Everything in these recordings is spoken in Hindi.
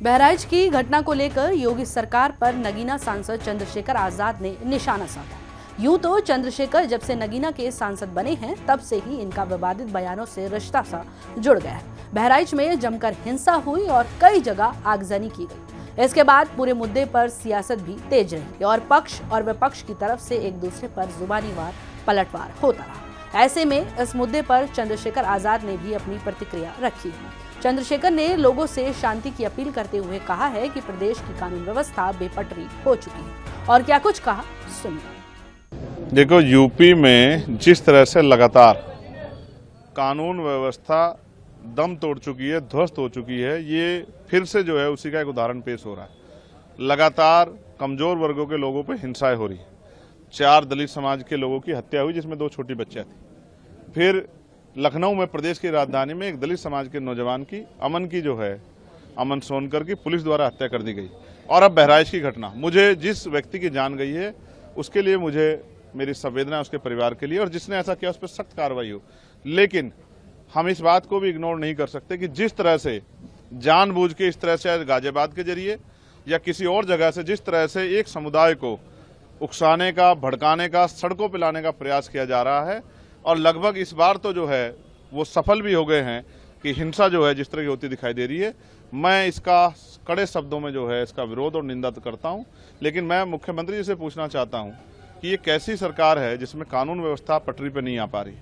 बहराइच की घटना को लेकर योगी सरकार पर नगीना सांसद चंद्रशेखर आजाद ने निशाना साधा। यूं तो चंद्रशेखर जब से नगीना के सांसद बने हैं तब से ही इनका विवादित बयानों से रिश्ता सा जुड़ गया है। बहराइच में जमकर हिंसा हुई और कई जगह आगजनी की गई। इसके बाद पूरे मुद्दे पर सियासत भी तेज रही और पक्ष और विपक्ष की तरफ से एक दूसरे पर जुबानी वार पलटवार होता रहा। ऐसे में इस मुद्दे पर चंद्रशेखर आजाद ने भी अपनी प्रतिक्रिया रखी है। चंद्रशेखर ने लोगों से शांति की अपील करते हुए कहा है कि प्रदेश की कानून व्यवस्था बेपटरी हो चुकी है। और क्या कुछ कहा सुनिए। देखो, यूपी में जिस तरह से लगातार कानून व्यवस्था दम तोड़ चुकी है, ध्वस्त हो चुकी है, ये फिर से जो है उसी का एक उदाहरण पेश हो रहा है। लगातार कमजोर वर्गों के लोगों पर हिंसाएं हो रही है। 4 दलित समाज के लोगों की हत्या हुई जिसमें 2 छोटी बच्चियां थी। फिर लखनऊ में, प्रदेश की राजधानी में, एक दलित समाज के नौजवान की, अमन सोनकर की पुलिस द्वारा हत्या कर दी गई। और अब बहराइच की घटना, मुझे जिस व्यक्ति की जान गई है उसके लिए मुझे मेरी संवेदना उसके परिवार के लिए, और जिसने ऐसा किया उस पर सख्त कार्रवाई हो। लेकिन हम इस बात को भी इग्नोर नहीं कर सकते कि जिस तरह से जानबूझ के, इस तरह से गाजियाबाद के जरिए या किसी और जगह से जिस तरह से एक समुदाय को उकसाने का, भड़काने का, सड़कों पर लाने का प्रयास किया जा रहा है, और लगभग इस बार तो जो है वो सफल भी हो गए हैं कि हिंसा जो है जिस तरह की होती दिखाई दे रही है, मैं इसका कड़े शब्दों में जो है इसका विरोध और निंदा करता हूं। लेकिन मैं मुख्यमंत्री जी से पूछना चाहता हूं कि ये कैसी सरकार है जिसमें कानून व्यवस्था पटरी पर नहीं आ पा रही।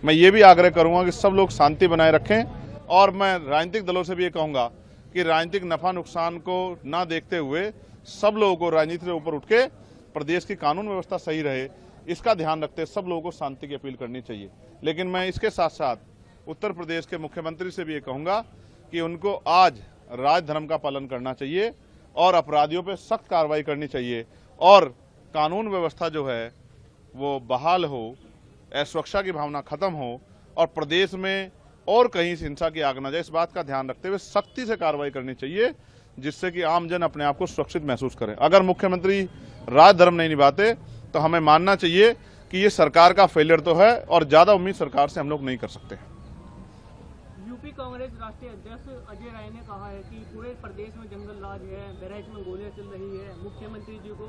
मैं ये भी आग्रह करूंगा कि सब लोग शांति बनाए रखें, और मैं राजनीतिक दलों से भी ये कहूँगा कि राजनीतिक नफा नुकसान को ना देखते हुए सब लोगों को राजनीति से ऊपर उठ के प्रदेश की कानून व्यवस्था सही रहे, इसका ध्यान रखते सब लोगों को शांति की अपील करनी चाहिए। लेकिन मैं इसके साथ साथ उत्तर प्रदेश के मुख्यमंत्री से भी ये कहूँगा कि उनको आज राज धर्म का पालन करना चाहिए और अपराधियों पर सख्त कार्रवाई करनी चाहिए, और कानून व्यवस्था जो है वो बहाल हो, असुरक्षा की भावना खत्म हो, और प्रदेश में और कहीं हिंसा की आग न जाए, इस बात का ध्यान रखते हुए सख्ती से कार्रवाई करनी चाहिए, जिससे कि आमजन अपने आप को सुरक्षित महसूस करे। अगर मुख्यमंत्री राज धर्म नहीं निभाते तो हमें मानना चाहिए कि ये सरकार का फेलियर तो है, और ज्यादा उम्मीद सरकार से हम लोग नहीं कर सकते। यूपी कांग्रेस राष्ट्रीय अध्यक्ष अजय राय ने कहा है कि पूरे प्रदेश में जंगल राज है, बहराइच में गोलियां चल रही है, मुख्यमंत्री जी को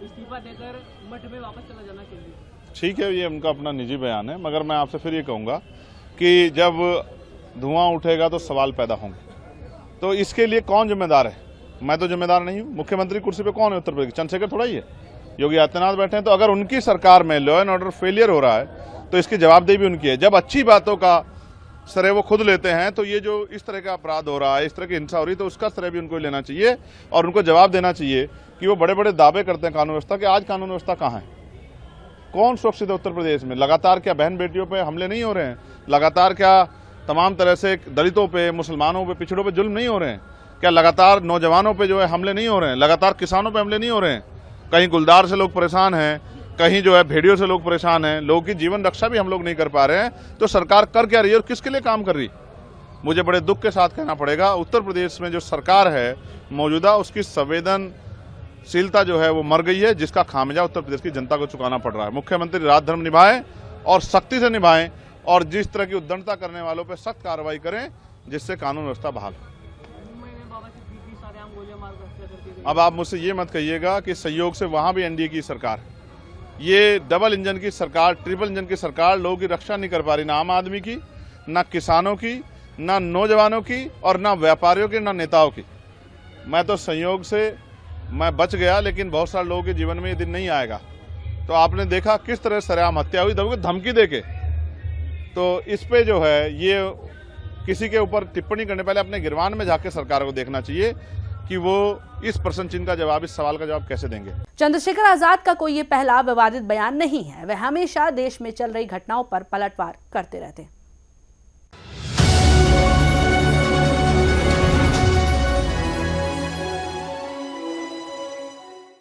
इस्तीफा देकर मठ में वापस चला जाना चाहिए। ठीक है, ये उनका अपना निजी बयान है, मगर मैं आपसे फिर ये कहूँगा कि जब धुआं उठेगा तो सवाल पैदा होंगे। तो इसके लिए कौन जिम्मेदार है? मैं तो जिम्मेदार नहीं हूँ। मुख्यमंत्री कुर्सी पे कौन है उत्तर प्रदेश? चंद्रशेखर थोड़ा ही है, योगी आदित्यनाथ बैठे हैं। तो अगर उनकी सरकार में लॉ एंड ऑर्डर फेलियर हो रहा है तो इसकी जवाबदेही भी उनकी है। जब अच्छी बातों का श्रेय वो खुद लेते हैं, तो ये जो इस तरह का अपराध हो रहा है, इस तरह की हिंसा हो रही है, तो उसका श्रेय भी उनको लेना चाहिए, और उनको जवाब देना चाहिए कि वो बड़े बड़े दावे करते हैं कानून व्यवस्था के। आज कानून व्यवस्था कहाँ है? कौन सुरक्षित है उत्तर प्रदेश में? लगातार क्या बहन बेटियों पर हमले नहीं हो रहे हैं? लगातार क्या तमाम तरह से दलितों पर, मुसलमानों पर, पिछड़ों पर जुल्म नहीं हो रहे हैं? क्या लगातार नौजवानों पर जो है हमले नहीं हो रहे हैं? लगातार किसानों पर हमले नहीं हो रहे हैं? कहीं गुलदार से लोग परेशान हैं, कहीं जो है भेड़ियों से लोग परेशान हैं, लोगों की जीवन रक्षा भी हम लोग नहीं कर पा रहे हैं। तो सरकार कर क्या रही है और किसके लिए काम कर रही? मुझे बड़े दुख के साथ कहना पड़ेगा, उत्तर प्रदेश में जो सरकार है मौजूदा, उसकी संवेदनशीलता जो है वो मर गई है, जिसका खामियाजा उत्तर प्रदेश की जनता को चुकाना पड़ रहा है। मुख्यमंत्री राज धर्म निभाएं और सख्ती से निभाएं, और जिस तरह की उद्दंडता करने वालों पर सख्त कार्रवाई करें, जिससे कानून व्यवस्था बहाल हो। अब आप मुझसे ये मत कहिएगा कि सहयोग से वहां भी एनडीए की सरकार है। ये डबल इंजन की सरकार, ट्रिपल इंजन की सरकार लोगों की रक्षा नहीं कर पा रही, ना आम आदमी की, ना किसानों की, ना नौजवानों की, और ना व्यापारियों की, ना नेताओं की। मैं तो संयोग से मैं बच गया, लेकिन बहुत सारे लोगों के जीवन में ये दिन नहीं आएगा। तो आपने देखा किस तरह सरेआम हत्या हुई, धमकी देके। तो इस पे जो है ये किसी के ऊपर टिप्पणी करने पहले अपने गिरवान में जाके सरकार को देखना चाहिए कि वो इस प्रश्न चिन्ह का जवाब, इस सवाल का जवाब कैसे देंगे। चंद्रशेखर आजाद का कोई ये पहला विवादित बयान नहीं है। वह हमेशा देश में चल रही घटनाओं पर पलटवार करते रहते हैं।